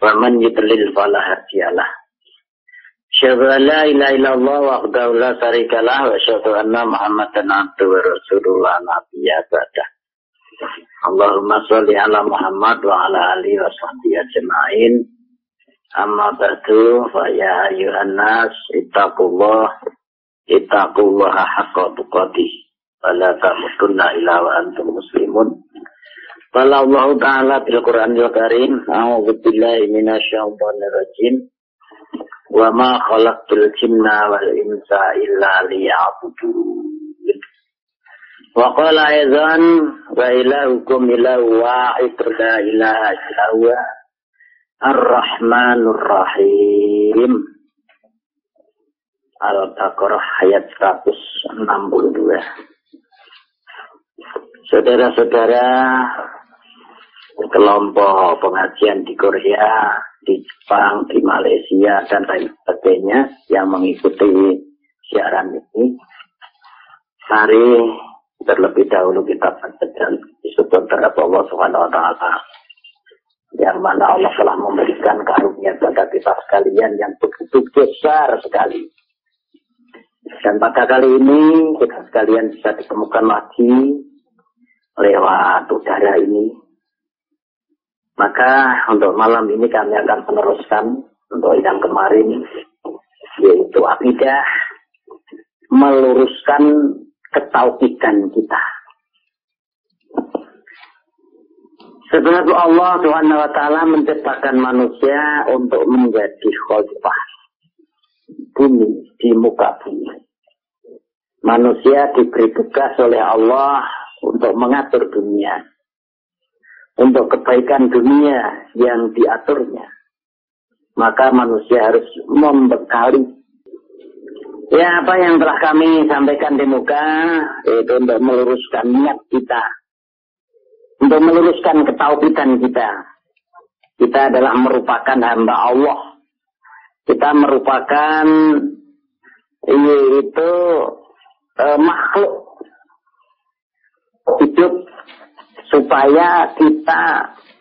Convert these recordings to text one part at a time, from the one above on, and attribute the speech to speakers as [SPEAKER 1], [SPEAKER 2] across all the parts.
[SPEAKER 1] ومن يضلل فلا هادي له أشهد أن لا إله إلا الله وحده لا شريك له وأشهد أن محمدا عبده ورسوله لا نبي بعده اللهم صل على محمد وعلى آله وصحبه أجمعين أما بعد فيا أيها الناس اتقوا الله حق تقاته ولا تموتن إلا وأنتم مسلمون. قال الله تعالى في القرآن الكريم أعوذ بالله من الشيطان الرجيم وما خلقت الجن والإنس إلا ليعبدون. وقال أيضا وإلهكم إله واحد لا إله إلا هو الرحمن الرحيم. Al-Baqarah ayat 162. Saudara-saudara kelompok pengajian di Korea, di Jepang, di Malaysia, dan lain sebagainya yang mengikuti siaran ini, mari terlebih dahulu kita baca dan bersyukur terhadap Allah Subhanahu wa Ta'ala, yang mana Allah telah memberikan karunia kepada kita sekalian yang begitu besar sekali. Dan pada kali ini kita sekalian bisa ditemukan lagi lewat udara ini. Maka untuk malam ini kami akan meneruskan untuk yang kemarin, yaitu akidah, meluruskan ketauhidan kita. Sebenarnya Allah Subhanahu wa Ta'ala menciptakan manusia untuk menjadi khalifah bumi, di muka bumi. Manusia diberi tugas oleh Allah untuk mengatur dunia, untuk kebaikan dunia yang diaturnya. Maka manusia harus membekali apa yang telah kami sampaikan di muka, yaitu untuk meluruskan niat kita, untuk meluruskan ketauhidan kita. Kita adalah merupakan hamba Allah. Kita merupakan yaitu makhluk hidup, supaya kita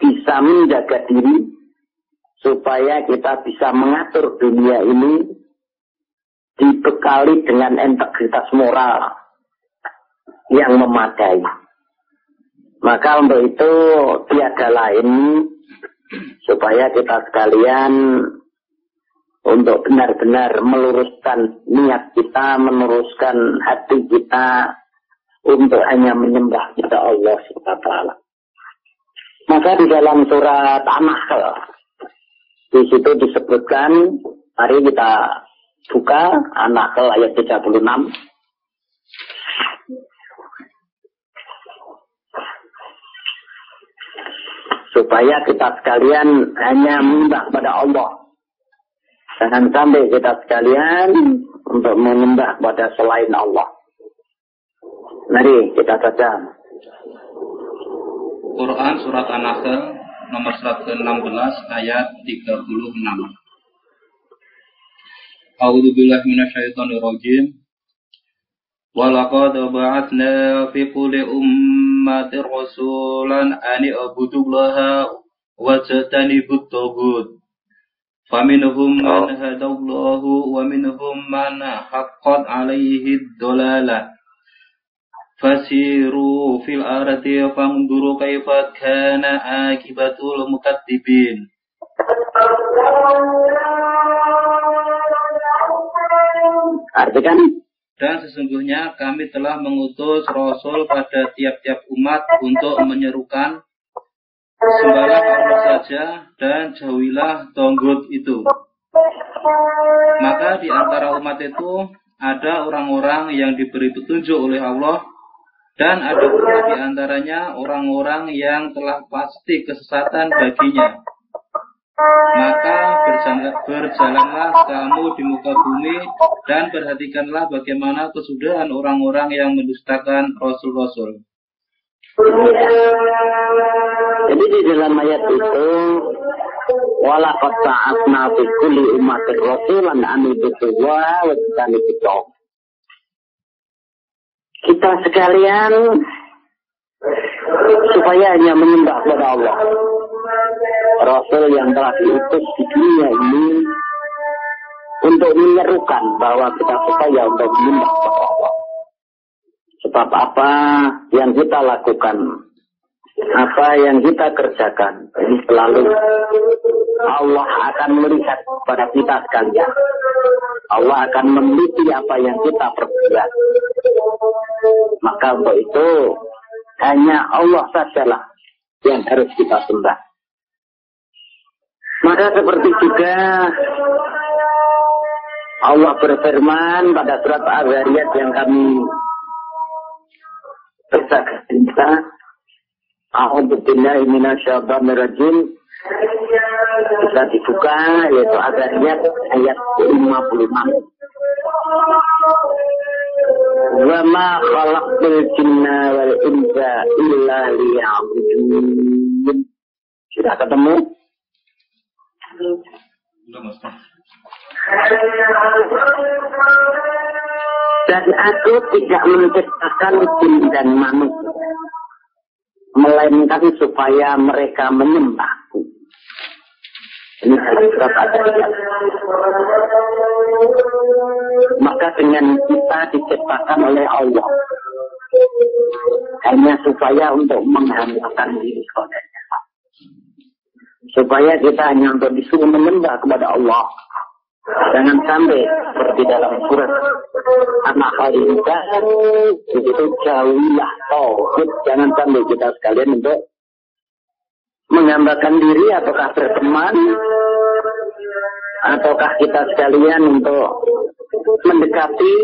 [SPEAKER 1] bisa menjaga diri, supaya kita bisa mengatur dunia ini dibekali dengan integritas moral yang memadai. Maka untuk itu tiada lain supaya kita sekalian untuk benar-benar meluruskan niat kita, meluruskan hati kita untuk hanya menyembah kepada Allah Subhanahu wa Ta'ala. Maka di dalam surat An-Nahl di situ disebutkan, mari kita buka An-Nahl ayat 36. Supaya kita sekalian hanya menyembah kepada Allah. Jangan sampai kita sekalian untuk menyembah kepada selain Allah. Mari kita baca
[SPEAKER 2] Quran surat An-Nahl nomor 116 ayat 36. A'udzu billahi minasyaitonir rajim. Wa laqad ba'atsna fi kulli ummatin rasulan an i'budullaha wa tajtanibut taghut. Faminhum man hadallahu wa minhum man haqqat 'alaihi ad-dalalah. Fasiru fil ardi fanzuru kaifa kana akibatul mukadzibin.
[SPEAKER 1] Artikan,
[SPEAKER 2] dan sesungguhnya kami telah mengutus Rasul pada tiap-tiap umat untuk menyerukan sembahlah Allah saja dan jauhilah tonggut itu. Maka di antara umat itu ada orang-orang yang diberi petunjuk oleh Allah, dan ada pula di antaranya orang-orang yang telah pasti kesesatan baginya. Maka berjalanlah kamu di muka bumi dan perhatikanlah bagaimana kesudahan orang-orang yang mendustakan Rasul-Rasul.
[SPEAKER 1] Jadi di dalam ayat itu, walaqad ba'atsna fi kulli ummatin rasulan an i'budullaha wa tajtanibut taghut. Kita sekalian supaya hanya menyembah kepada Allah. Rasul yang telah diutus di dunia ini untuk menyerukan bahwa kita supaya untuk menyembah kepada Allah. Sebab apa yang kita lakukan, apa yang kita kerjakan, ini selalu Allah akan melihat pada kita sekalian. Allah akan meneliti apa yang kita perbuat. Maka untuk itu hanya Allah sajalah yang harus kita sembah. Maka seperti juga Allah berfirman pada surat Az-Zariyat yang kami baca, A'udzu billahi minasyaitonir rajim. Bisa dibuka yaitu Az-Zariyat ayat 56. Wa ma khalaqtul jinna wal insa illa liya'budun. Sudah ketemu? Dan aku tidak menciptakan jin dan manusia, melainkan supaya mereka menyembahku. Ini surat Az-Zariyat. Maka dengan kita diciptakan oleh Allah hanya supaya untuk menghambakan diri kepadanya. Supaya kita hanya untuk disuruh menyembah kepada Allah. Jangan sampai seperti dalam surat An-Nahl ini, itu jauhilah tauhid. Jangan sampai kita sekalian untuk menghambakan diri ataukah berteman, ataukah kita sekalian untuk mendekati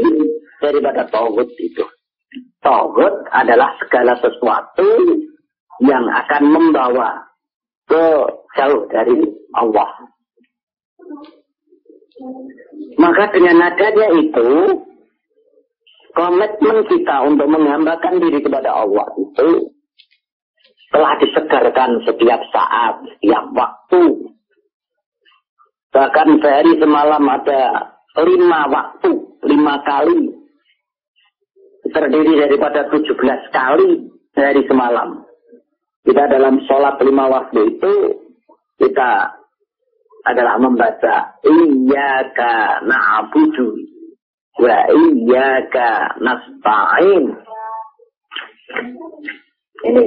[SPEAKER 1] daripada tauhid itu. Tauhid adalah segala sesuatu yang akan membawa ke jauh dari Allah. Maka dengan adanya itu, komitmen kita untuk menghambakan diri kepada Allah itu telah disegarkan setiap saat, setiap waktu. Bahkan sehari semalam ada 5 waktu, 5 kali. Terdiri daripada 17 kali sehari semalam. Kita dalam sholat 5 waktu itu, kita adalah membaca Iyyaka na'budu wa iyyaka nasta'in. Ini.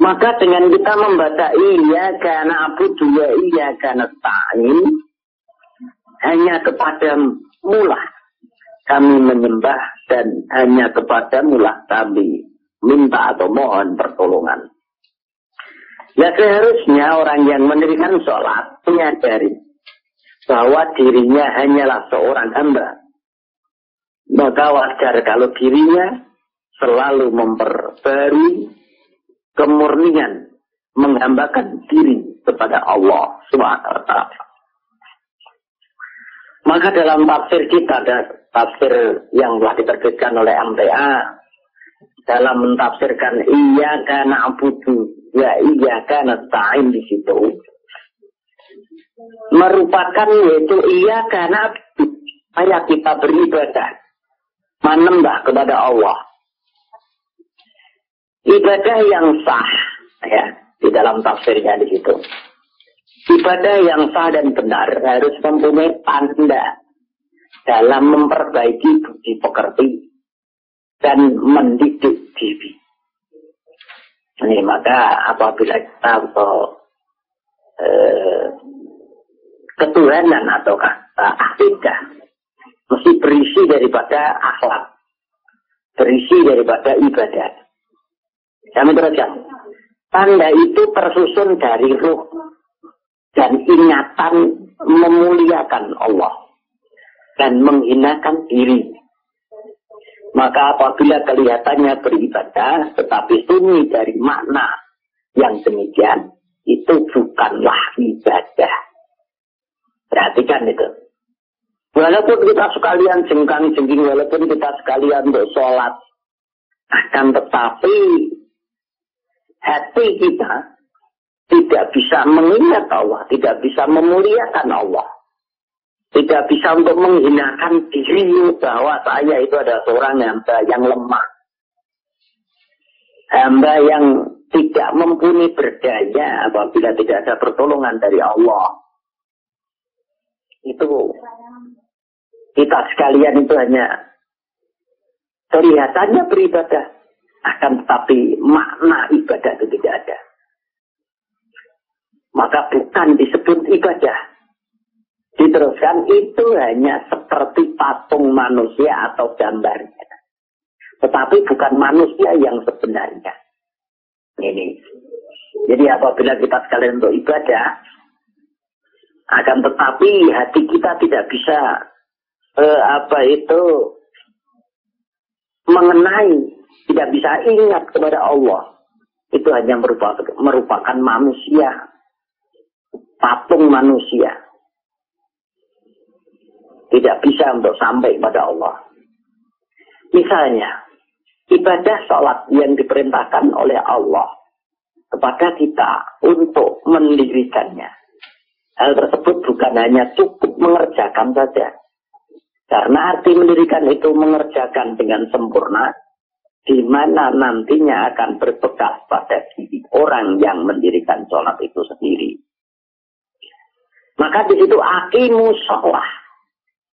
[SPEAKER 1] Maka dengan kita membaca Iyyaka na'budu wa iyyaka nasta'in, hanya kepadamu lah kami menyembah dan hanya kepadamu lah kami minta atau mohon pertolongan. Ya seharusnya orang yang mendirikan sholat menyadari bahwa dirinya hanyalah seorang hamba. Maka wajar kalau dirinya selalu memperbarui kemurnian menghambakan diri kepada Allah SWT. Maka dalam tafsir kita, ada tafsir yang telah diterbitkan oleh MTA dalam mentafsirkan Iyyaka na'budu wa iyyaka nasta'in di situ merupakan yaitu Iyyaka na'budu, supaya kita beribadah menyembah kepada Allah, ibadah yang sah ya, di dalam tafsirnya di situ. Ibadah yang sah dan benar harus mempunyai tanda dalam memperbaiki budi pekerti dan mendidik diri. Ini maka apabila kita untuk ketuhanan atau akidah mesti berisi daripada akhlak, berisi daripada ibadah. Kami teruskan. Tanda itu tersusun dari ruh dan ingatan memuliakan Allah dan menghinakan diri. Maka apabila kelihatannya beribadah tetapi sunyi dari makna yang demikian, itu bukanlah ibadah. Perhatikan itu. Walaupun kita sekalian jengkang-jengking, walaupun kita sekalian untuk sholat, akan tetapi hati kita tidak bisa mengingat Allah, tidak bisa memuliakan Allah. Tidak bisa untuk menghinakan diri bahwa saya itu adalah seorang hamba yang lemah. Hamba yang tidak mumpuni berdaya apabila tidak ada pertolongan dari Allah. Itu kita sekalian itu hanya kelihatannya beribadah, akan tetapi makna ibadah itu tidak ada. Maka bukan disebut ibadah. Diteruskan itu hanya seperti patung manusia atau gambarnya. Tetapi bukan manusia yang sebenarnya. Ini. Jadi apabila kita sekalian untuk ibadah, akan tetapi hati kita tidak bisa mengenai, tidak bisa ingat kepada Allah. Itu hanya merupakan manusia, patung manusia. Tidak bisa untuk sampai pada Allah. Misalnya, ibadah sholat yang diperintahkan oleh Allah kepada kita untuk mendirikannya. Hal tersebut bukan hanya cukup mengerjakan saja. Karena arti mendirikan itu mengerjakan dengan sempurna, di mana nantinya akan berbekas pada diri orang yang mendirikan sholat itu sendiri. Maka di situ aqimu sholah,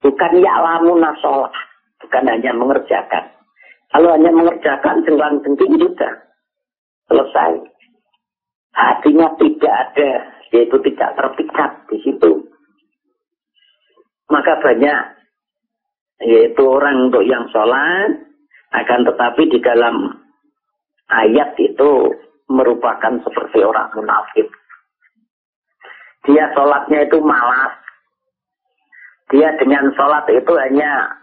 [SPEAKER 1] bukan ya'lamuna sholah, bukan hanya mengerjakan. Kalau hanya mengerjakan jenglang-jengking sudah selesai. Hatinya tidak ada, yaitu tidak terpikat di situ. Maka banyak, yaitu orang untuk yang sholat, akan tetapi di dalam ayat itu merupakan seperti orang munafik. Dia sholatnya itu malas. Dia dengan sholat itu hanya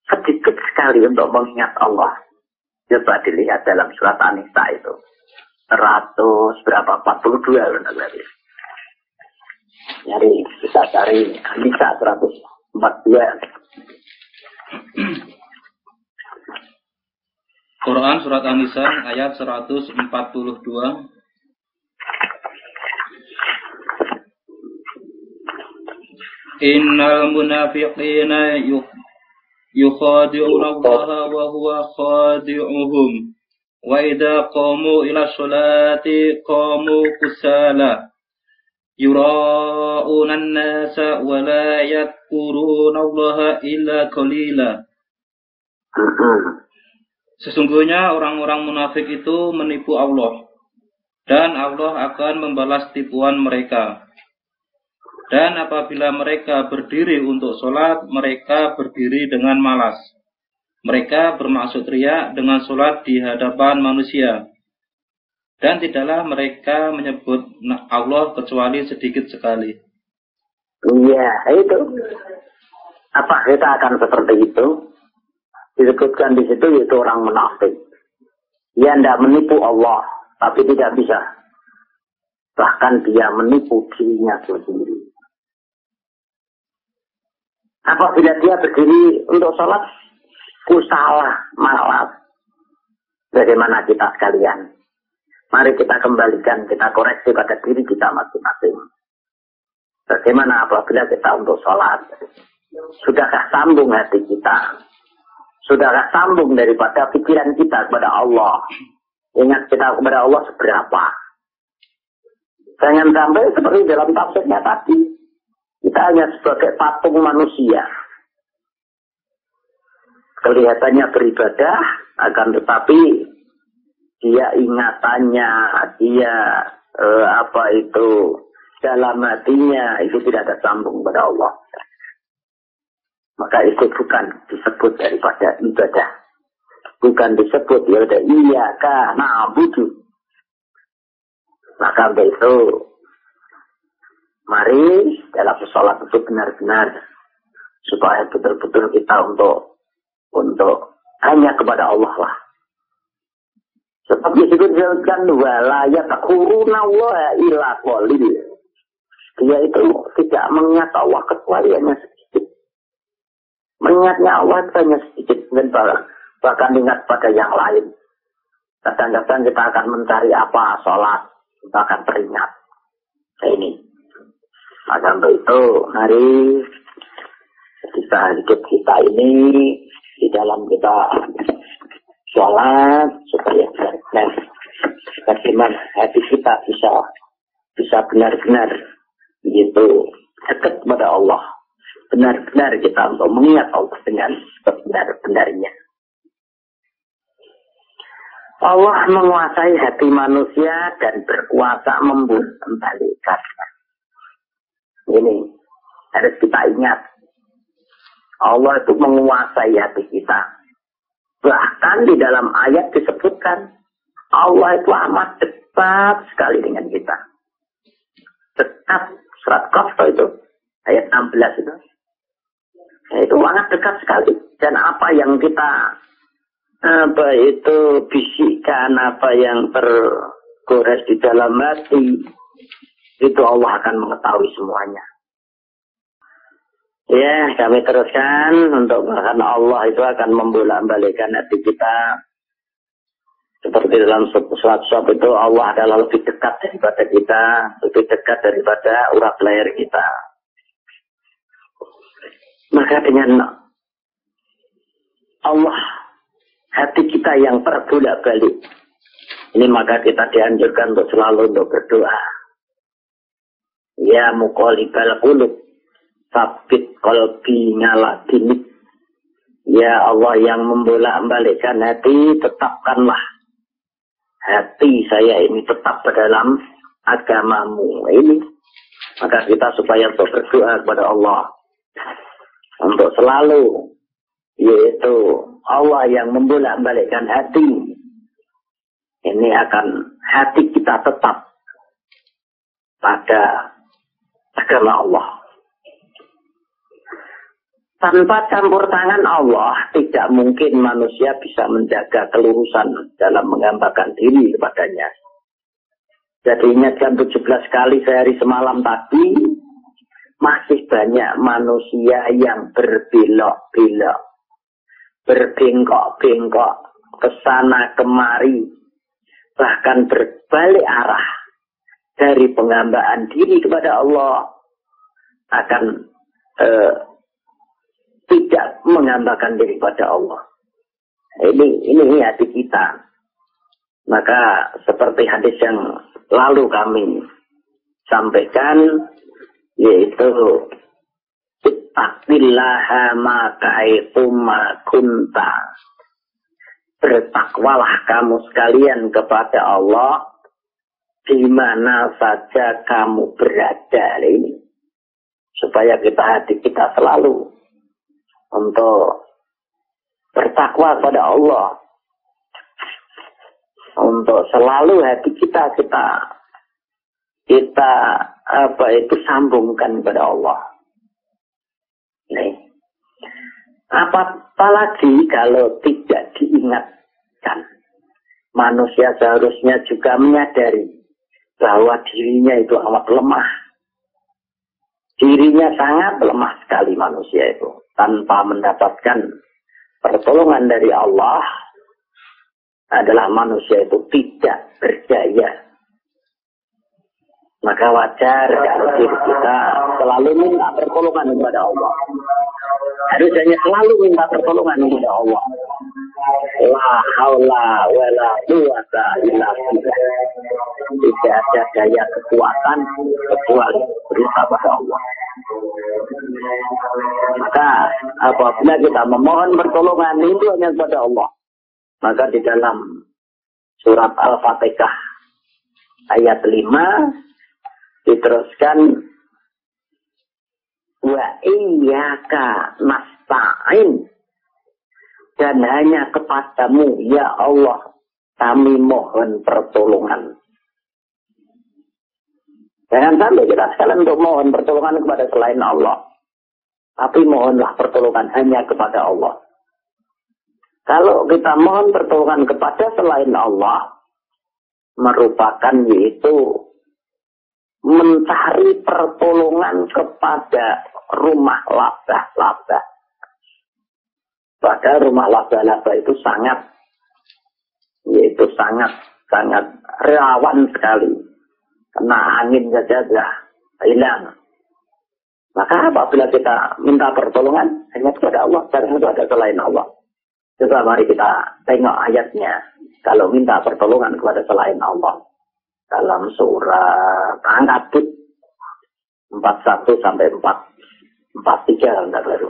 [SPEAKER 1] sedikit sekali untuk mengingat Allah. Coba dilihat dalam surat An-Nisa itu. 42 benar tadi. Kita cari An-Nisa 142.
[SPEAKER 2] Quran surat An-Nisa ayat 142. Innal munafiqina yukhadi'una Allah wa huwa khadi'uhum wa idza qamu ila sholati qamu kusala yura'una an-nasa wa la yadhkuruna Allah illa qalila. Sesungguhnya orang-orang munafik itu menipu Allah, dan Allah akan membalas tipuan mereka. Dan apabila mereka berdiri untuk sholat, mereka berdiri dengan malas. Mereka bermaksud riya dengan sholat di hadapan manusia. Dan tidaklah mereka menyebut Allah kecuali sedikit sekali.
[SPEAKER 1] Iya, itu. Apa kita akan seperti itu? Disebutkan di situ yaitu orang munafik. Dia tidak menipu Allah, tapi tidak bisa. Bahkan dia menipu dirinya sendiri. Apabila dia berdiri untuk sholat, kusala, malas. Bagaimana kita sekalian? Mari kita kembalikan, kita koreksi pada diri kita masing-masing. Bagaimana apabila kita untuk sholat? Sudahkah sambung hati kita? Sudahkah sambung daripada pikiran kita kepada Allah? Ingat kita kepada Allah seberapa? Jangan sampai seperti dalam tafsirnya tadi. Kita hanya sebagai patung manusia. Kelihatannya beribadah, akan tetapi dia ingatannya, dia dalam hatinya itu tidak ada sambung pada Allah. Maka itu bukan disebut daripada ibadah. Bukan disebut ya udah iyyaka na'budu. Maka untuk itu mari dalam sholat itu benar-benar supaya betul-betul kita untuk hanya kepada Allah lah. Sebab disebutkan wala yadhkuruna wa illa qalil. Dia itu tidak mengingat Allah kecuali hanya sedikit. Mengingatnya Allah hanya sedikit dan bahkan ingat pada yang lain. Kadang-kadang kita akan mencari apa sholat, kita akan teringat. Ini. Maka untuk itu, mari kita hidup kita ini di dalam kita sholat supaya benar-benar bagaimana hati kita bisa benar-benar itu dekat kepada Allah. Benar-benar kita untuk mengingat Allah dengan sebenar-benarnya. Allah menguasai hati manusia dan berkuasa membalikkan. Ini harus kita ingat. Allah itu menguasai hati kita. Bahkan di dalam ayat disebutkan Allah itu amat dekat sekali dengan kita. Dekat, surat Qaf itu ayat 16 itu. Itu sangat dekat sekali. Dan apa yang kita bisikkan, apa yang tergores di dalam hati, itu Allah akan mengetahui semuanya. Ya, kami teruskan untuk karena Allah itu akan membolak-balikkan hati kita. Seperti dalam surat Shaf itu Allah adalah lebih dekat daripada kita, lebih dekat daripada urat leher kita. Maka dengan Allah, hati kita yang terbolak-balik, ini maka kita dianjurkan untuk selalu untuk berdoa. Ya muqallibal qulub, sabit qalbi ala dinik. Ya Allah yang membolak-balikkan hati, tetapkanlah hati saya ini tetap dalam agamamu ini. Maka kita supaya untuk berdoa kepada Allah untuk selalu, yaitu Allah yang membolak-balikkan hati. Ini akan hati kita tetap pada agama Allah. Tanpa campur tangan Allah, tidak mungkin manusia bisa menjaga kelurusan dalam menghambakan diri kepadanya. Jadi ingatkan 17 kali sehari semalam tadi, masih banyak manusia yang berbelok-belok, berbengkok-bengkok, kesana kemari, bahkan berbalik arah dari penghambaan diri kepada Allah, akan tidak menghambakan diri kepada Allah. Ini hati kita. Maka seperti hadis yang lalu kami sampaikan, yaitu ittaqillaha ma ka'aituma kunta. Bertakwalah kamu sekalian kepada Allah di mana saja kamu berada ini. Supaya hati kita selalu untuk bertakwa kepada Allah. Untuk selalu hati kita sambungkan kepada Allah. Nih. Apalagi kalau tidak diingatkan. Manusia seharusnya juga menyadari bahwa dirinya itu amat lemah. Dirinya sangat lemah sekali manusia itu. Tanpa mendapatkan pertolongan dari Allah, adalah manusia itu tidak berdaya. Maka wajar kalau diri kita selalu minta pertolongan kepada Allah. Harusnya selalu minta pertolongan kepada Allah. La haula wa la quwwata illa billah. Tidak ada daya kekuatan kecuali berita pada Allah. Maka apabila kita memohon pertolongan itu hanya kepada Allah. Maka di dalam surat Al-Fatihah ayat 5 diteruskan wa iyyaka nasta'in, dan hanya kepadamu ya Allah kami mohon pertolongan. Jangan sampai kita sekalian untuk mohon pertolongan kepada selain Allah, tapi mohonlah pertolongan hanya kepada Allah. Kalau kita mohon pertolongan kepada selain Allah, merupakan yaitu mencari pertolongan kepada rumah labah-labah. Padahal rumah labah-labah itu sangat rawan sekali. Kena angin saja hilang. Maka apabila kita minta pertolongan hanya kepada Allah, jangan kepada selain Allah. Coba mari kita tengok ayatnya. Kalau minta pertolongan kepada selain Allah. Dalam surat An-Kabut 41 sampai 43 enggak baru.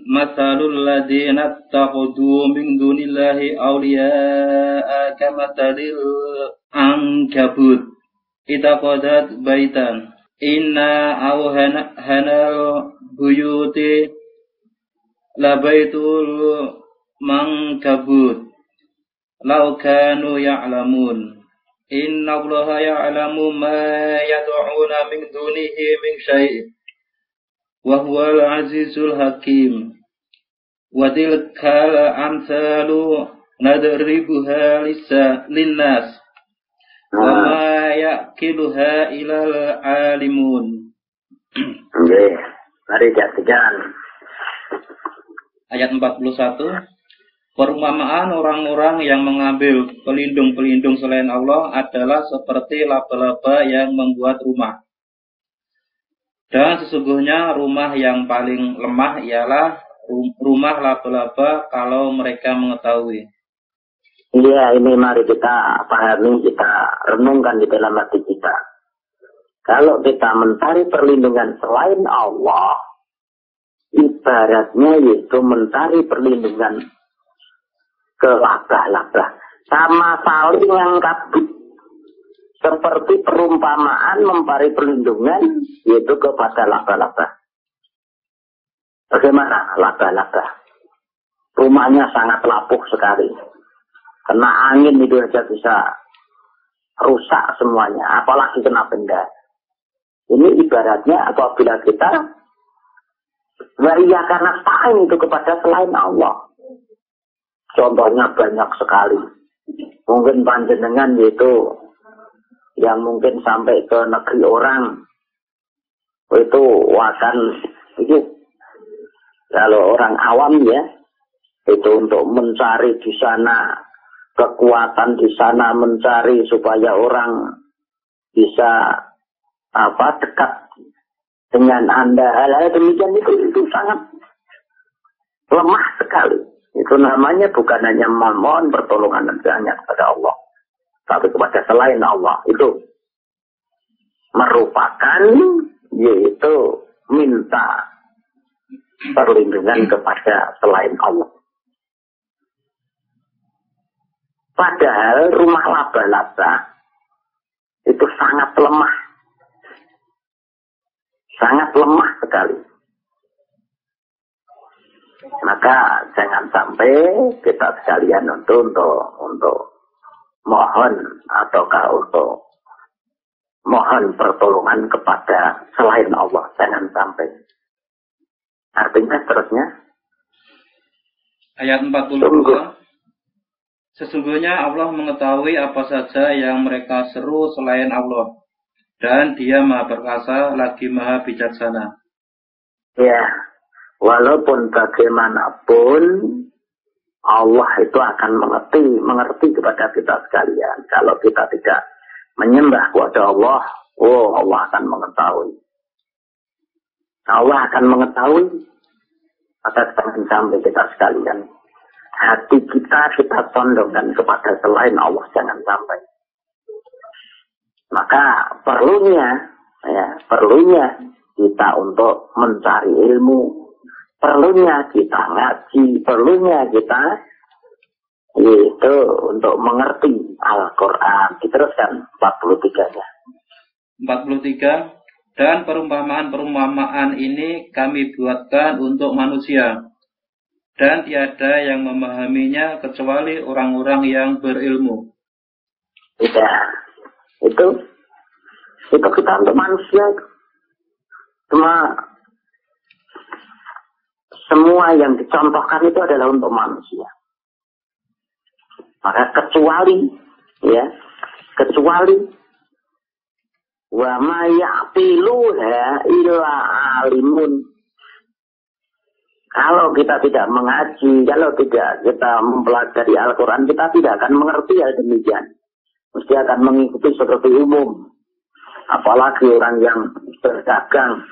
[SPEAKER 2] Masalul ladzina ittakhadhu min dunillahi awliya'a kamathalil ankabut ittaqadat baitan inna awhanal buyuti labaitul mankabut law kanu ya'lamun inna allaha ya'lamu ma yad'una min dunihi min syai' wa huwal azizul hakim wa tilkal amsalu nadribuha linnas wa ma yaqiluha ilal alimun.
[SPEAKER 1] Oke, mari jadikan
[SPEAKER 2] ayat 41. Perumpamaan orang-orang yang mengambil pelindung-pelindung selain Allah adalah seperti laba-laba yang membuat rumah. Dan sesungguhnya rumah yang paling lemah ialah rumah laba-laba kalau mereka mengetahui.
[SPEAKER 1] Iya, ini mari kita pahami, kita renungkan di dalam hati kita. Kalau kita mencari perlindungan selain Allah, ibaratnya yaitu mencari perlindungan ke laba-laba. Sama saling angkat. Seperti perumpamaan mencari perlindungan yaitu kepada laba-laba. Bagaimana laba-laba? Rumahnya sangat lapuk sekali. Kena angin itu saja bisa rusak semuanya. Apalagi kena benda. Ini ibaratnya apabila kita waria karena saing itu kepada selain Allah. Contohnya banyak sekali. Mungkin panjenengan yaitu yang mungkin sampai ke negeri orang itu akan itu kalau orang awam ya itu untuk mencari di sana kekuatan di sana mencari supaya orang bisa dekat dengan Anda hal-hal demikian itu sangat lemah sekali. Itu namanya bukan hanya memohon pertolongan hanya kepada Allah, tapi kepada selain Allah. Itu merupakan yaitu minta perlindungan kepada selain Allah. Padahal rumah laba-laba itu sangat lemah. Sangat lemah sekali. Maka jangan sampai kita sekalian untuk mohon ataukah untuk mohon pertolongan kepada selain Allah. Jangan sampai. Artinya terusnya.
[SPEAKER 2] Ayat 42. Sesungguhnya Allah mengetahui apa saja yang mereka seru selain Allah. Dan Dia Maha Perkasa lagi Maha Bijaksana.
[SPEAKER 1] Ya, walaupun bagaimanapun Allah itu akan mengerti kepada kita sekalian. Kalau kita tidak menyembah kepada Allah, Allah akan mengetahui. Allah akan mengetahui. Maka jangan sampai kita sekalian. Hati kita condongkan kepada selain Allah, jangan sampai. Maka perlunya kita untuk mencari ilmu, perlunya kita ngaji, perlunya kita itu untuk mengerti Al-Quran. Diteruskan 43-nya.
[SPEAKER 2] 43. Dan perumpamaan-perumpamaan ini kami buatkan untuk manusia. Dan tiada yang memahaminya kecuali orang-orang yang berilmu.
[SPEAKER 1] Tidak. Itu kita untuk manusia. Semua yang dicontohkan itu adalah untuk manusia. Maka kecuali wa ma ya'qiluha illa alimun. Kalau kita tidak mengaji, kalau tidak kita mempelajari Al-Quran, kita tidak akan mengerti hal demikian. Mesti akan mengikuti seperti umum. Apalagi orang yang berdagang,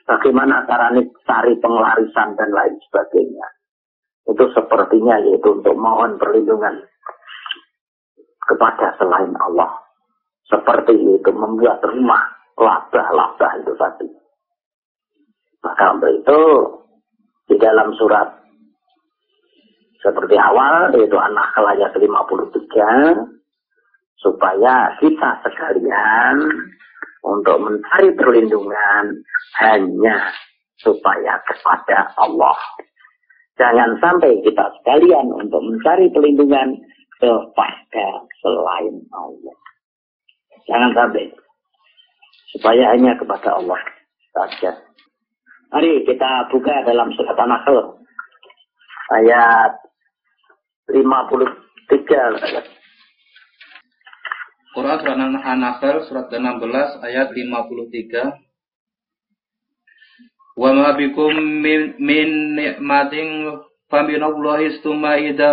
[SPEAKER 1] bagaimana caranya cari penglarisan dan lain sebagainya. itu sepertinya yaitu untuk mohon perlindungan kepada selain Allah. Seperti itu membuat rumah labah-labah itu tadi. Maka untuk itu di dalam surat seperti awal yaitu An-Nahl ayat 53 supaya kita sekalian untuk mencari perlindungan hanya supaya kepada Allah. Jangan sampai kita sekalian untuk mencari perlindungan kepada selain Allah. Jangan sampai. Supaya hanya kepada Allah saja. Mari kita buka dalam surat An-Nahl ayat 53.
[SPEAKER 2] Quran surat An-Nahl surat ke-16 ayat 53. Wa ma bikum min ni'matin faminallahi summa idza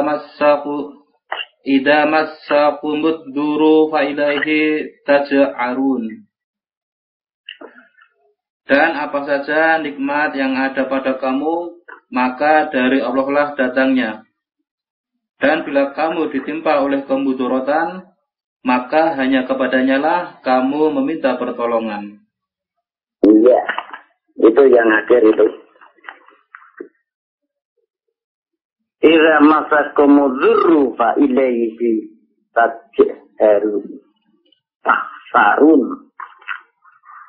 [SPEAKER 2] massakumud duru fa ilaihi taj'arun. Dan apa saja nikmat yang ada pada kamu, maka dari Allah lah datangnya. Dan bila kamu ditimpa oleh kemudorotan, maka hanya kepadanya lah kamu meminta pertolongan.
[SPEAKER 1] Iya, itu yang akhir itu. Idza masakumud dzurru fa ilaihi taj'arun.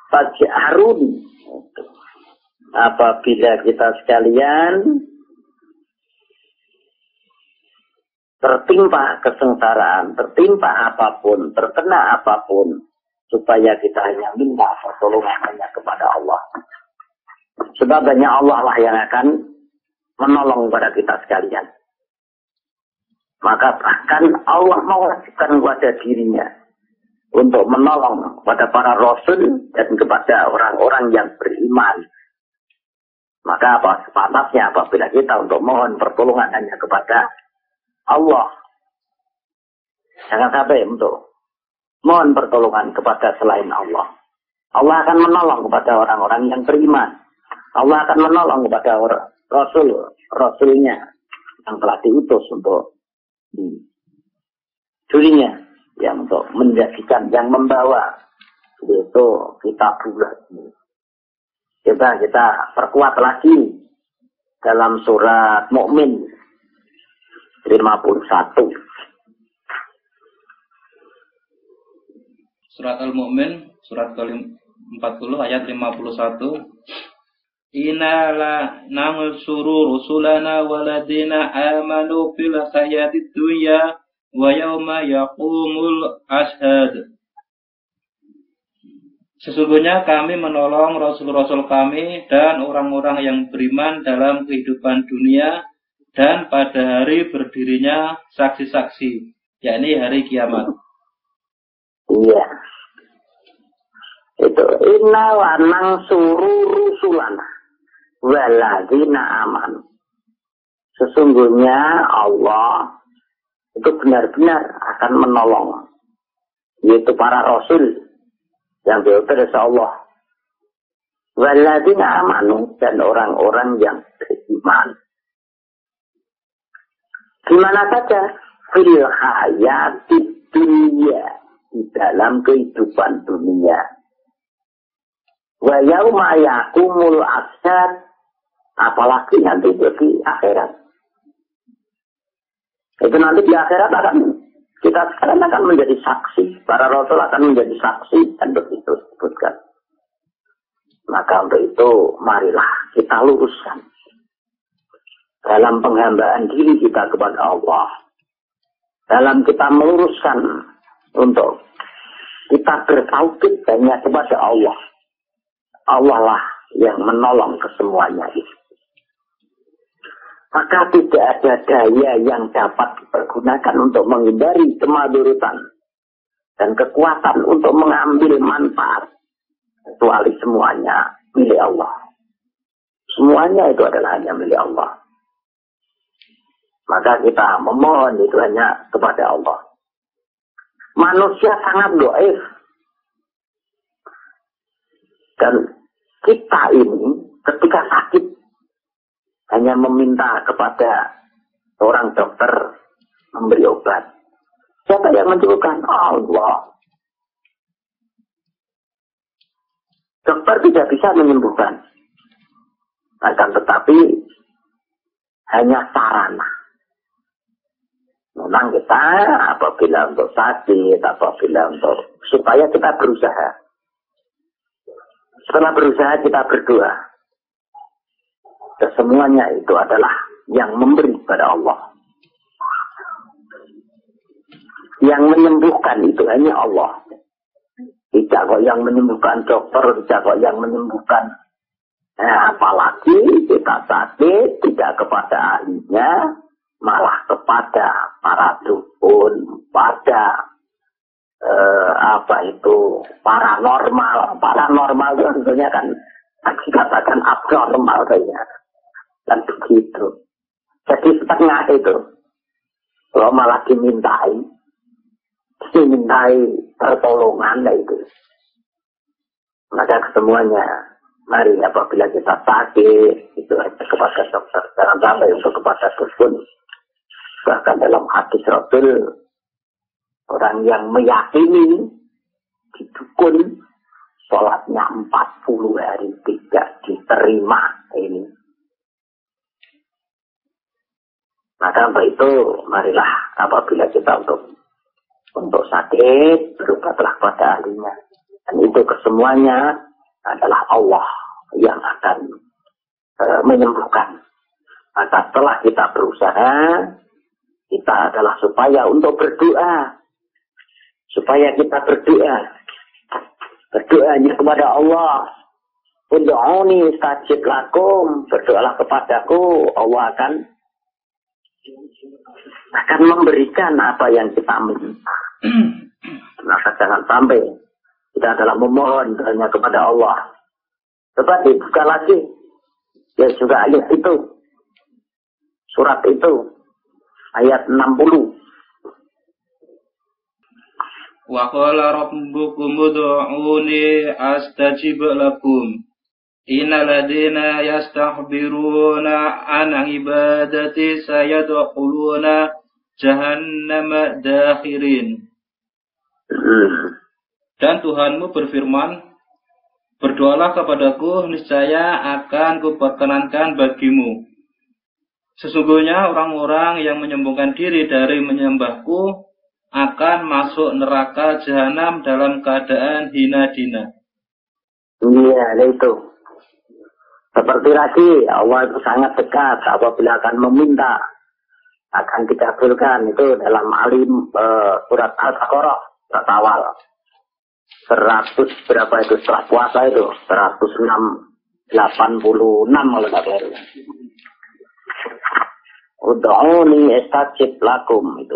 [SPEAKER 1] Taj'arun. Apabila kita sekalian tertimpa kesengsaraan, tertimpa apapun, terkena apapun, supaya kita hanya minta pertolongan hanya kepada Allah. Sebab hanya Allah lah yang akan menolong kepada kita sekalian. Maka bahkan Allah mewajibkan kepada dirinya untuk menolong kepada para rasul dan kepada orang-orang yang beriman. Maka apa sepantasnya apabila kita untuk mohon pertolongan hanya kepada Allah. Jangan sampai untuk mohon pertolongan kepada selain Allah. Allah akan menolong kepada orang-orang yang beriman. Allah akan menolong kepada Rasul-Rasulnya yang telah diutus untuk di dirinya, yang untuk menjadikan, yang membawa itu kita bulat. Kita perkuat lagi dalam surat Mukmin 51.
[SPEAKER 2] Surat Al-Mu'min, surat ke-40 ayat 51. Inna la nansuru rusulana waladina amanu fil hayatid dunya wa yauma yaqumul ashhad. Sesungguhnya kami menolong rasul-rasul kami dan orang-orang yang beriman dalam kehidupan dunia dan pada hari berdirinya saksi-saksi, yakni hari kiamat.
[SPEAKER 1] Iya. Itu inna wa nansuru rusulana waladina amanu. Sesungguhnya Allah itu benar-benar akan menolong, yaitu para rasul yang diutus Allah. Waladina amanu, dan orang-orang yang beriman. Gimana saja? Fil hayatid dunya, di dalam kehidupan dunia. Wa yauma yaqumul ashhad, apalagi nanti di akhirat. Itu nanti di akhirat kita sekarang akan menjadi saksi. Para rasul akan menjadi saksi, dan begitu disebutkan. Maka untuk itu marilah kita luruskan dalam penghambaan diri kita kepada Allah. Dalam kita meluruskan untuk kita bertauhid hanya kepada Allah. Allah lah yang menolong kesemuanya itu. Maka tidak ada daya yang dapat dipergunakan untuk menghindari kemadurutan dan kekuatan untuk mengambil manfaat, kecuali semuanya milik Allah. Semuanya itu adalah hanya milik Allah. Maka kita memohon itu hanya kepada Allah. Manusia sangat dhaif. Dan kita ini ketika sakit hanya meminta kepada Seorang dokter memberi obat. Siapa yang menyembuhkan? Allah. Dokter tidak bisa menyembuhkan. Akan tetapi hanya sarana. Memang kita apabila untuk sakit, apabila untuk supaya kita berusaha. Setelah berusaha kita berdoa. Semuanya itu adalah yang memberi kepada Allah. Yang menyembuhkan itu hanya Allah. Tidak kok yang menyembuhkan dokter, tidak kok yang menyembuhkan. Apalagi kita sakit tidak kepada ahlinya, malah kepada para dukun, pada paranormal. Paranormal itu tentunya kan dikatakan abnormal kayaknya. Dan begitu. Jadi setengah itu. Kalau malah dimintai pertolongan itu. Maka kesemuanya, mari apabila kita sakit, itu kepada dokter. Jangan sampai untuk kepada dukun. Bahkan dalam hadis Rasul, orang yang meyakini di dukun, sholatnya 40 hari tidak diterima ini. Maka untuk itu, marilah apabila kita untuk sakit, berobatlah pada ahlinya. Dan itu kesemuanya adalah Allah yang akan menyembuhkan. Maka setelah kita berusaha, kita adalah supaya untuk berdoa. Supaya kita berdoa. Berdoanya kepada Allah. Ud'uni astajib lakum. Berdoalah kepadaku. Allah akan memberikan apa yang kita minta. Maka jangan sampai kita adalah memohon hanya kepada Allah. Coba dibuka lagi. Ya juga ayat itu. Surat itu. Ayat 60.
[SPEAKER 2] Wa qala rabbukum ud'uni astajib lakum. Innal ladzina yastahbiruna an ibadati sayadkhuluna jahannama dakhirin. Dan Tuhanmu berfirman, berdoalah kepadaku, niscaya akan kuperkenankan bagimu. Sesungguhnya orang-orang yang menyombongkan diri dari menyembahku akan masuk neraka jahanam dalam keadaan hina-dina.
[SPEAKER 1] Iya, itu. Seperti lagi, Allah itu sangat dekat apabila akan meminta, akan dikabulkan. Itu dalam surat Al-Baqarah, surat awal. 100 berapa itu setelah puasa itu? 186 kalau tak keliru. Ud'uni astajib lakum itu.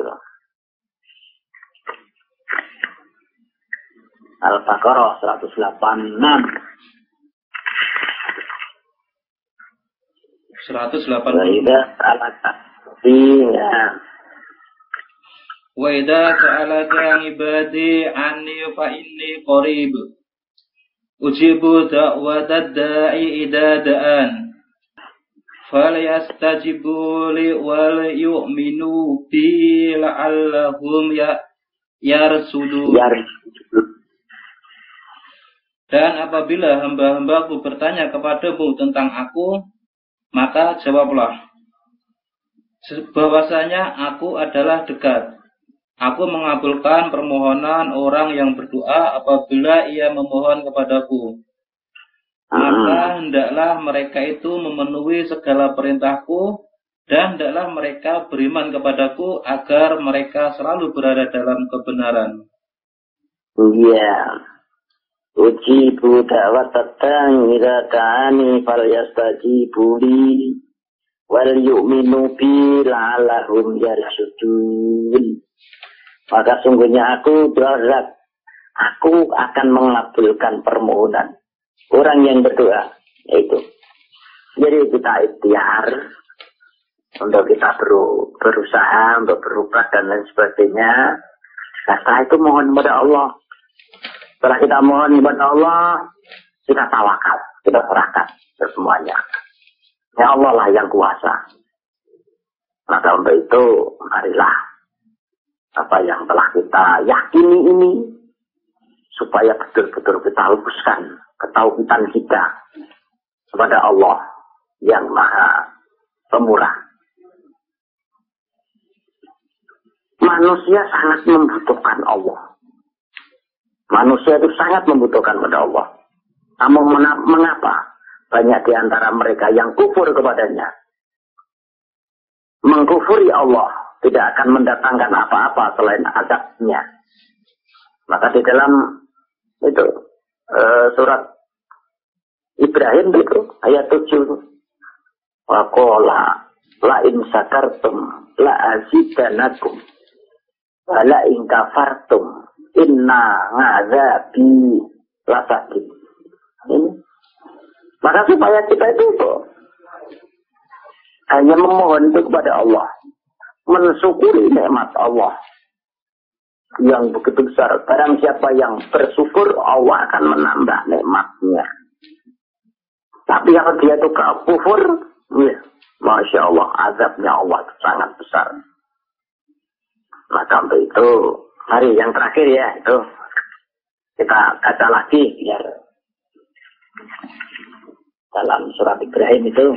[SPEAKER 1] Al-Baqarah 186.
[SPEAKER 2] 180.
[SPEAKER 1] Iya.
[SPEAKER 2] Wa idza sa'alaka ibadi anni fa inni qarib. Ujibu da'watad da'i idza da'an. Falyastajibu li wal yu'minu bi la'allahum yarsudun. Dan apabila hamba-hambaku bertanya kepadamu tentang aku, maka jawablah bahwasanya aku adalah dekat. Aku mengabulkan permohonan orang yang berdoa apabila ia memohon kepadaku. Maka hendaklah mereka itu memenuhi segala perintahku, dan hendaklah mereka beriman kepadaku agar mereka selalu berada dalam kebenaran.
[SPEAKER 1] Iya. Ujibu da'watad da'i idza da'ani falyastajibu li wal yu'minu bi la'allahum yarshudun. Maka sungguhnya aku akan mengabulkan permohonan orang yang berdoa. Itu. Jadi kita ikhtiar untuk kita berusaha untuk berubah dan lain sebagainya. Setelah itu mohon kepada Allah. Setelah kita mohon kepada Allah, kita tawakal, kita serahkan semuanya. Ya Allah lah yang kuasa. Maka untuk itu, marilah apa yang telah kita yakini ini, supaya betul-betul kita luruskan ketauhidan kita kepada Allah yang Maha Pemurah. Manusia sangat membutuhkan Allah. Manusia itu sangat membutuhkan kepada Allah. Namun mengapa banyak di antara mereka yang kufur kepadanya? Mengkufuri Allah tidak akan mendatangkan apa-apa selain azabnya. Maka di dalam itu surat Ibrahim itu ayat 7. Wa qala la in sakartum la azidanakum wa la in kafartum inna ngazabi lasakin. Ini. Maka supaya kita itu hanya memohon itu kepada Allah, mensyukuri nikmat Allah yang begitu besar. Barang siapa yang bersyukur, Allah akan menambah nikmatnya. Tapi kalau dia itu kufur, ya, Masya Allah, azabnya Allah sangat besar. Maka untuk itu, hari yang terakhir ya, itu kita baca lagi biar dalam surat Ibrahim itu.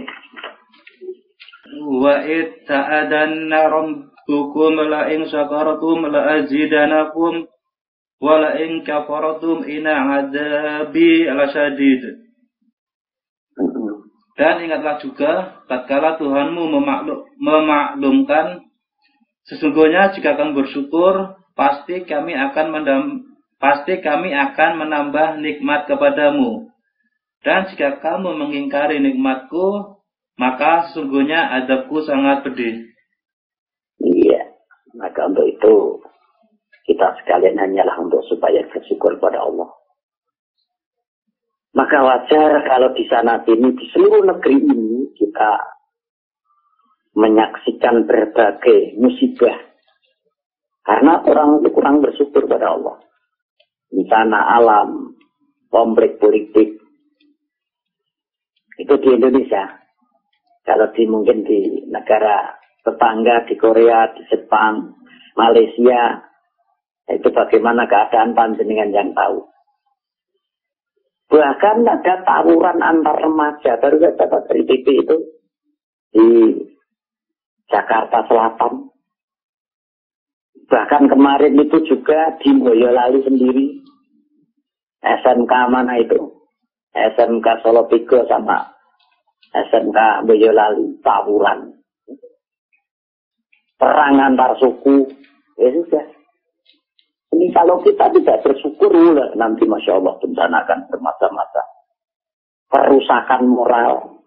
[SPEAKER 2] Wa id ta'adanna rabbukum la in syakartum la azidanakum wa la in kafartum inna adzabi lasyadid. Dan ingatlah juga tatkala Tuhanmu memaklumkan, sesungguhnya jika kamu bersyukur pasti kami akan menambah nikmat kepadamu. Dan jika kamu mengingkari nikmatku, maka sesungguhnya azabku sangat pedih.
[SPEAKER 1] Iya, maka untuk itu kita sekalian hanyalah untuk supaya bersyukur pada Allah. Maka wajar kalau di sana sini, di seluruh negeri ini kita menyaksikan berbagai musibah. Karena orang itu kurang bersyukur pada Allah. Di sana alam, konflik politik, itu di Indonesia. Kalau mungkin di negara tetangga, di Korea, di Jepang, Malaysia, itu bagaimana keadaan panjenengan yang tahu. Bahkan ada tawuran antar remaja, baru saya dapat dari TV itu, di Jakarta Selatan. Bahkan kemarin itu juga di Boyolali sendiri, SMK mana itu? SMK Solo Tigo sama SMK Boyolali, tawuran. Perang antar suku. Ya sudah. Ini kalau kita tidak bersyukur, nanti Masya Allah bencana akan bermacam-macam. Kerusakan moral,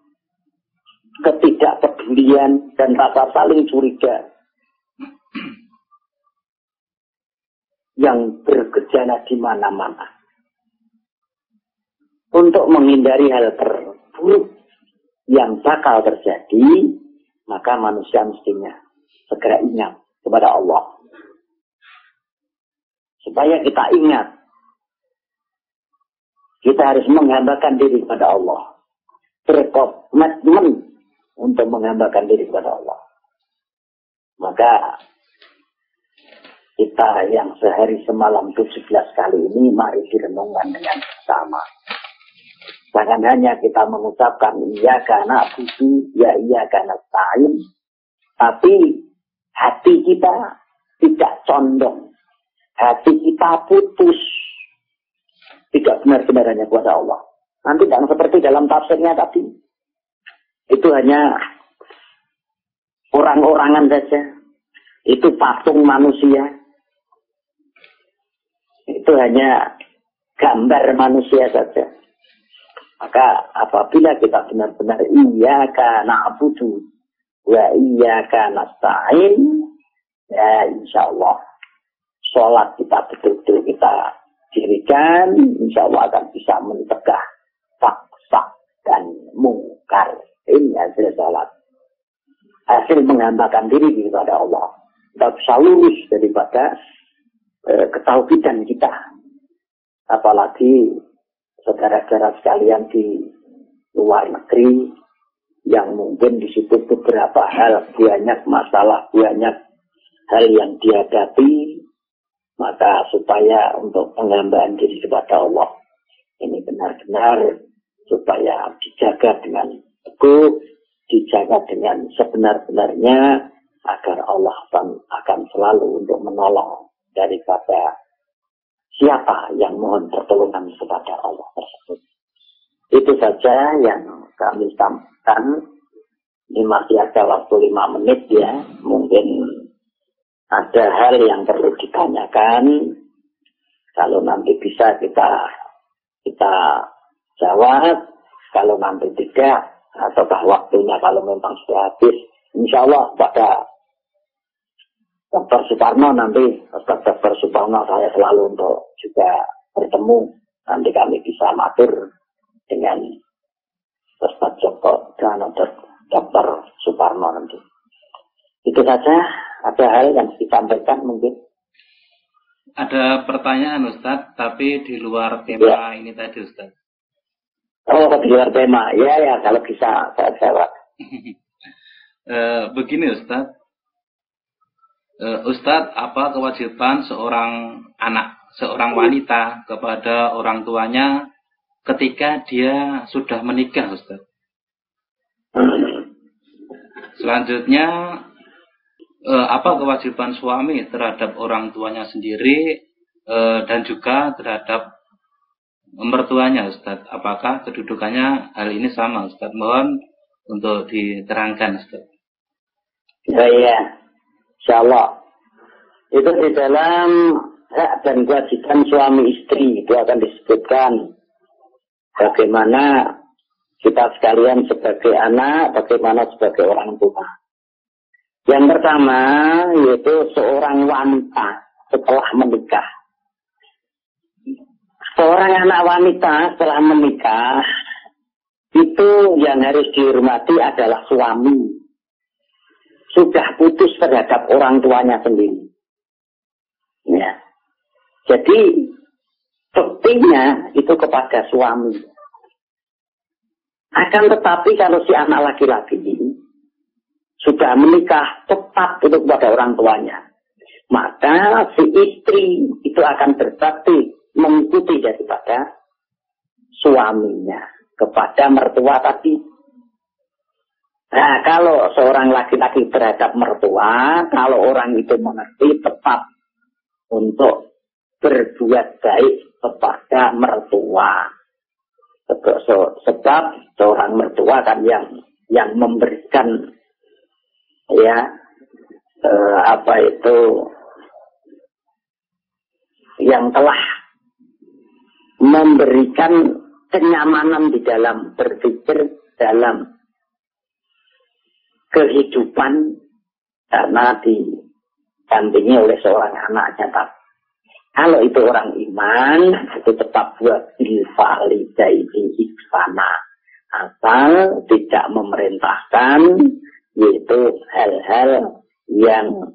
[SPEAKER 1] ketidakpedulian, dan rasa saling curiga yang bergejala di mana-mana. Untuk menghindari hal terburuk yang bakal terjadi, maka manusia mestinya segera ingat kepada Allah. Supaya kita ingat, kita harus menghambakan diri kepada Allah. Berkomitmen untuk menghambakan diri kepada Allah. Maka kita yang sehari semalam 17 kali ini, mari direnungkan dengan sama. Jangan hanya kita mengucapkan iyyaka na'budu ya iyyaka nasta'in, tapi hati kita tidak condong, hati kita putus, tidak benar-benar hanya kepada Allah. Nanti jangan seperti dalam tafsirnya tadi, itu hanya orang-orangan saja, itu patung manusia, itu hanya gambar manusia saja. Maka apabila kita benar-benar iyyaka na'budu wa iyyaka nasta'in, ya insya Allah sholat kita betul-betul kita dirikan, insya Allah akan bisa mencegah faksa dan mungkar. Ini hasil sholat, hasil menghambakan diri kepada Allah. Kita bisa lurus daripada ketauhidan kita. Apalagi saudara-saudara sekalian di luar negeri yang mungkin di situ beberapa hal, banyak masalah, banyak hal yang dihadapi, maka supaya untuk penghambaan diri kepada Allah ini benar-benar supaya dijaga dengan teguh, dijaga dengan sebenar-benarnya, agar Allah akan selalu untuk menolong daripada siapa yang mohon pertolongan kepada Allah tersebut. Itu saja yang kami sampaikan. Ini masih ada waktu 5 menit ya. Mungkin ada hal yang perlu ditanyakan. Kalau nanti bisa kita jawab. Kalau nanti tidak, ataukah waktunya kalau memang sudah habis, insya Allah pada Dr. Suparno nanti, Dr. Suparno saya selalu untuk juga bertemu. Nanti kami bisa matur dengan Ustaz Joko dan Dr. Suparno nanti. Itu saja, ada hal yang disampaikan mungkin.
[SPEAKER 2] Ada pertanyaan Ustaz, tapi di luar tema ini tadi Ustaz.
[SPEAKER 1] Oh, di luar tema. Ya, kalau bisa saya jawab.
[SPEAKER 2] Begini Ustaz. Ustaz, apa kewajiban seorang wanita kepada orang tuanya ketika dia sudah menikah, Ustaz? Selanjutnya, apa kewajiban suami terhadap orang tuanya sendiri dan juga terhadap mertuanya, Ustaz? Apakah kedudukannya hal ini sama, Ustaz? Mohon untuk diterangkan, Ustaz.
[SPEAKER 1] Ya. Insyaallah. Itu di dalam hak dan kewajiban suami istri itu akan disebutkan bagaimana kita sekalian sebagai anak, bagaimana sebagai orang tua. Yang pertama yaitu seorang wanita setelah menikah. Seorang anak wanita setelah menikah itu yang harus dihormati adalah suami. Sudah putus terhadap orang tuanya sendiri. Ya. Jadi, buktinya itu kepada suami. Akan tetapi kalau si anak laki-laki ini sudah menikah tetap itu kepada orang tuanya, maka si istri itu akan berbakti mengikuti daripada suaminya kepada mertua tadi. Nah, kalau seorang laki-laki terhadap mertua, kalau orang itu mengerti tetap untuk berbuat baik kepada mertua. Sebab seorang mertua kan yang memberikan yang telah memberikan kenyamanan di dalam berpikir, dalam kehidupan, karena didampingi oleh seorang anaknya. Kalau itu orang iman, itu tetap buat bilvalidaini ihsana, asal tidak memerintahkan yaitu hal-hal yang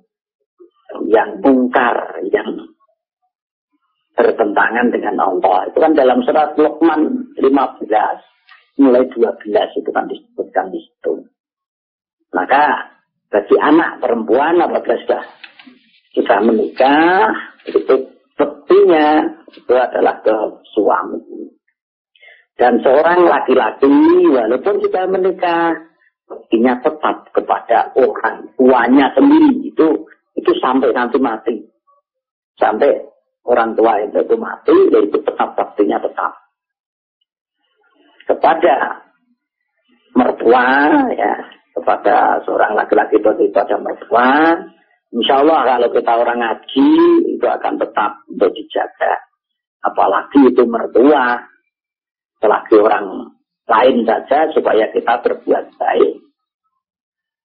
[SPEAKER 1] mungkar, yang bertentangan dengan Allah. Itu kan dalam surat Luqman 15 mulai 12 itu kan disebutkan di situ. Maka bagi anak perempuan apabila sudah menikah, itu buktinya itu adalah ke suami. Dan seorang laki-laki walaupun sudah menikah, buktinya tetap kepada orang tuanya sendiri. Itu sampai nanti mati. Sampai orang tua itu mati, yaitu tetap buktinya tetap kepada mertua, ya. Kepada seorang laki-laki kepada mertua, insya Allah kalau kita orang ngaji itu akan tetap untuk dijaga. Apalagi itu mertua, apalagi orang lain saja supaya kita berbuat baik.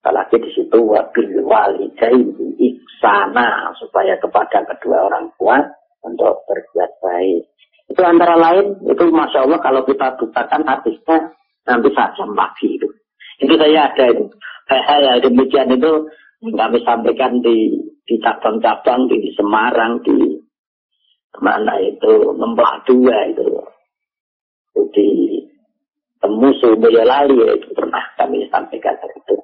[SPEAKER 1] Apalagi di situ wabil walidaini ihsana, supaya kepada kedua orang tua untuk berbuat baik. Itu antara lain, itu masya Allah kalau kita bukakan hadisnya nanti 1 jam lagi itu. Itu saya ada itu. Hal demikian itu kami sampaikan di cabang-cabang di Semarang, di mana itu Lembah 2 itu di temu Boyolali ya, itu pernah kami sampaikan itu.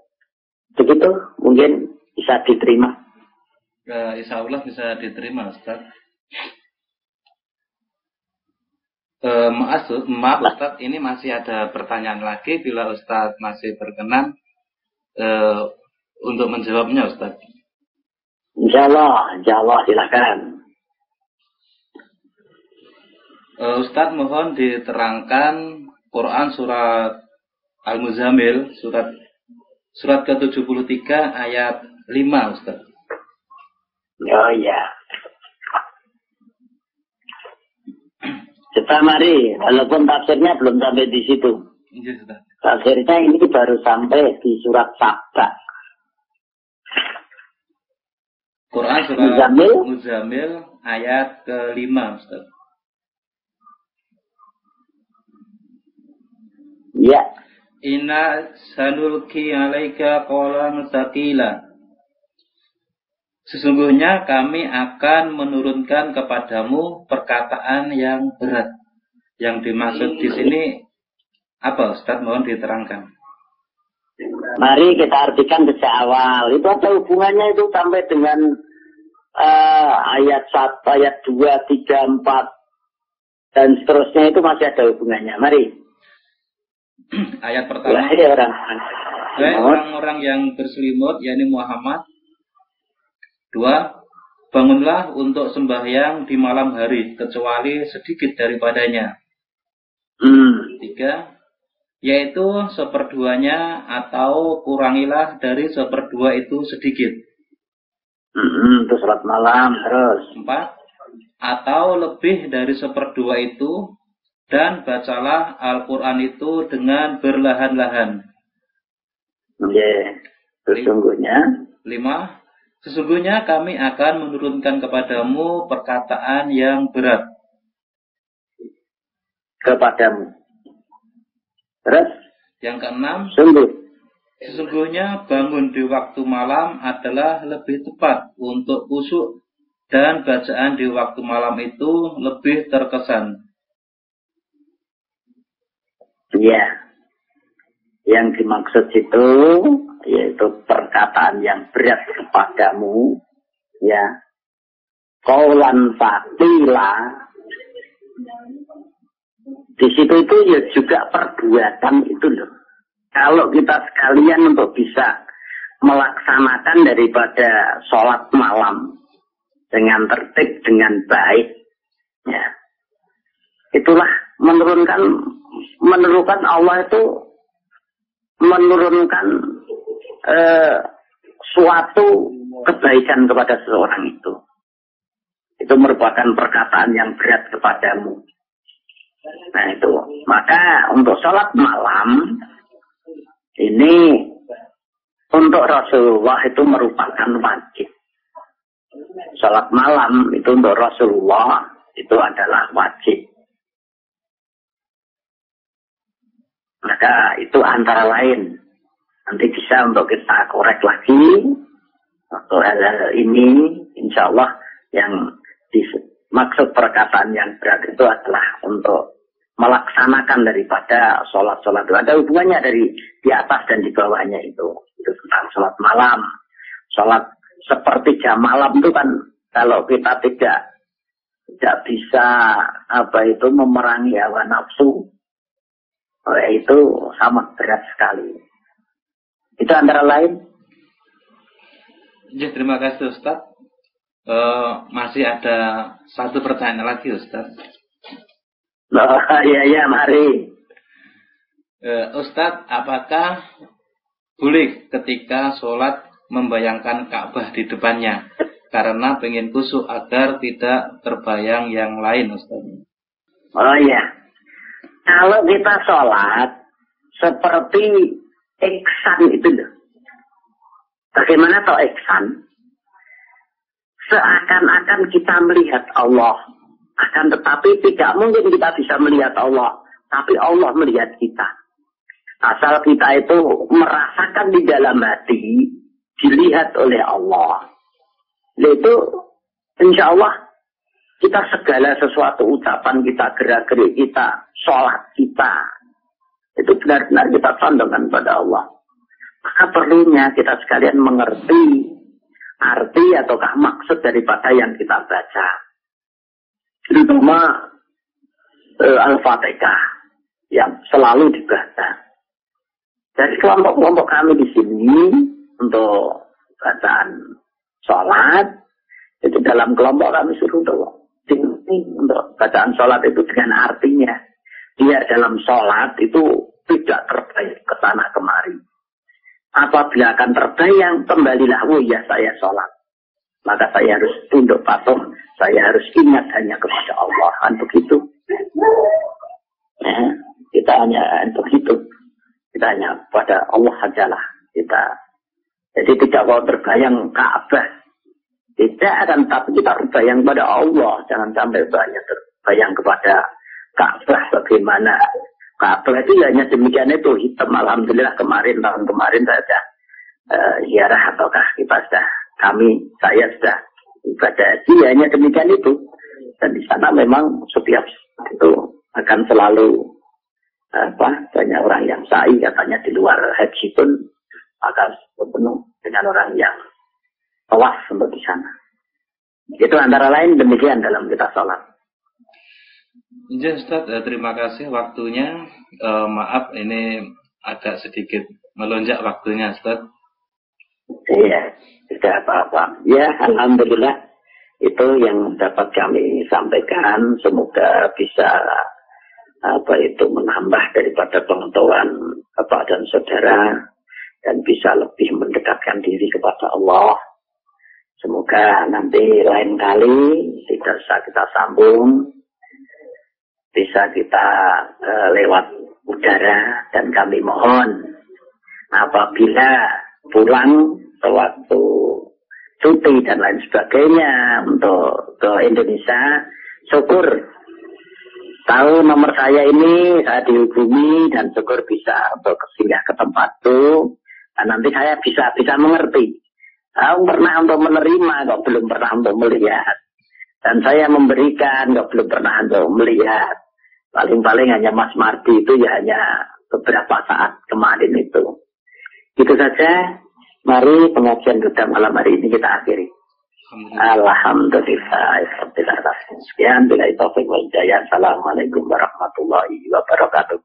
[SPEAKER 1] Begitu mungkin bisa diterima.
[SPEAKER 2] Insya Allah bisa diterima, Ustaz. Maaf Ustaz, ini masih ada pertanyaan lagi. Bila Ustaz masih berkenan untuk menjawabnya, Ustaz.
[SPEAKER 1] Insya Allah silakan.
[SPEAKER 2] Ustaz mohon diterangkan Quran surat Al-Muzammil surat ke-73 ayat 5, Ustaz.
[SPEAKER 1] Oh iya. Kita mari, walaupun tafsirnya belum sampai di situ.
[SPEAKER 2] Iya, Ustaz.
[SPEAKER 1] Tafsirnya ini baru sampai di surat Sabah.
[SPEAKER 2] Quran surat Muzammil ayat ke-5, Ustaz.
[SPEAKER 1] Ya.
[SPEAKER 2] Inna sanulki alaika qalan tsaqila. Sesungguhnya kami akan menurunkan kepadamu perkataan yang berat. Yang dimaksud di sini apa, Ustaz? Mohon diterangkan.
[SPEAKER 1] Mari kita artikan sejak awal. Itu apa hubungannya itu sampai dengan ayat 1, ayat 2, 3, 4 dan seterusnya itu masih ada hubungannya. Mari.
[SPEAKER 2] Ayat pertama. Orang-orang yang berselimut, yakni Muhammad. 2. Bangunlah untuk sembahyang di malam hari, kecuali sedikit daripadanya. 3. Yaitu seperduanya atau kurangilah dari seperdua itu sedikit.
[SPEAKER 1] Itu salat malam terus.
[SPEAKER 2] 4. Atau lebih dari seperdua itu, dan bacalah Al-Quran itu dengan berlahan-lahan.
[SPEAKER 1] Sesungguhnya.
[SPEAKER 2] 5. Sesungguhnya kami akan menurunkan kepadamu perkataan yang berat.
[SPEAKER 1] Kepadamu. Terus?
[SPEAKER 2] Yang ke-6. Sesungguhnya bangun di waktu malam adalah lebih tepat untuk khusyuk, dan bacaan di waktu malam itu lebih terkesan.
[SPEAKER 1] Iya. Yang dimaksud itu yaitu perkataan yang berat kepadamu, ya. Qaulan tsaqila. Di situ itu ya juga perbuatan itu loh. Kalau kita sekalian untuk bisa melaksanakan daripada sholat malam dengan tertib, dengan baik, ya. Itulah menurunkan Allah itu menurunkan suatu kebaikan kepada seseorang itu. Itu merupakan perkataan yang berat kepadamu. Nah itu. Maka untuk sholat malam ini untuk Rasulullah itu merupakan wajib. Sholat malam itu untuk Rasulullah itu adalah wajib. Maka itu antara lain. Nanti bisa untuk kita korek lagi. Untuk hal-hal ini, insya Allah yang dimaksud perkataan yang berat itu adalah untuk melaksanakan daripada sholat-sholat itu. Ada hubungannya dari di atas dan di bawahnya itu. Itu tentang sholat malam. Sholat sepertiga malam itu kan kalau kita tidak bisa memerangi hawa nafsu, itu sangat berat sekali. Itu antara lain.
[SPEAKER 2] Ya, terima kasih Ustaz. Masih ada satu pertanyaan lagi Ustaz.
[SPEAKER 1] Iya, mari.
[SPEAKER 2] Ustaz, apakah boleh ketika sholat membayangkan Ka'bah di depannya? Karena pengen khusyuk agar tidak terbayang yang lain Ustaz.
[SPEAKER 1] Oh iya. Kalau kita sholat seperti ihsan itu loh. Bagaimana toh ihsan? Seakan-akan kita melihat Allah. Akan tetapi tidak mungkin kita bisa melihat Allah. Tapi Allah melihat kita. Asal kita itu merasakan di dalam hati, dilihat oleh Allah. Itu insya Allah kita segala sesuatu ucapan kita, gerak-gerik kita, sholat kita, itu benar-benar kita condongkan pada Allah. Maka perlunya kita sekalian mengerti arti ataukah maksud daripada yang kita baca. Terutama Al-Fatihah yang selalu dibaca. Dari kelompok-kelompok kami di sini untuk bacaan sholat, itu dalam kelompok kami suruh untuk bacaan sholat itu dengan artinya. Dia dalam sholat itu tidak terbayang ke sana kemari. Apabila akan terbayang, kembalilah, oh ya saya sholat. Maka saya harus tunduk patuh, saya harus ingat hanya kepada Allah. Kan begitu. Ya, kita hanya begitu. Kita hanya pada Allah sajalah. Jadi tidak mau terbayang Ka'bah. Tidak akan, tapi kita terbayang pada Allah. Jangan sampai banyak terbayang kepada Ka'bah bagaimana. Ka'bah itu hanya demikian itu, hitam. Alhamdulillah tahun kemarin saja ziarah ataukah saya sudah ibadah haji, hanya demikian itu. Dan di sana memang setiap itu akan selalu banyak orang yang sa'i, katanya di luar haji pun akan penuh dengan orang yang tawaf untuk di sana. Itu antara lain demikian dalam kita sholat.
[SPEAKER 2] Ya Ustaz, terima kasih waktunya. Maaf ini agak sedikit melonjak waktunya Ustaz.
[SPEAKER 1] Iya, tidak apa-apa. Ya, alhamdulillah itu yang dapat kami sampaikan. Semoga bisa menambah daripada pengetahuan Bapak dan Saudara dan bisa lebih mendekatkan diri kepada Allah. Semoga nanti lain kali bisa kita sambung, bisa kita lewat udara, dan kami mohon apabila pulang sewaktu cuti dan lain sebagainya untuk ke Indonesia, syukur tahu nomor saya ini, saya dihubungi dan syukur bisa untuk singgah ke tempat itu, dan nanti saya bisa mengerti. Saya pernah untuk menerima, kok belum pernah untuk melihat. Dan saya memberikan, kok belum pernah untuk melihat. Paling-paling hanya Mas Mardi itu ya hanya beberapa saat kemarin itu. Itu saja. Mari pengajian kita malam hari ini kita akhiri. Alhamdulillah. Sekian bila itu. Assalamualaikum warahmatullahi wabarakatuh.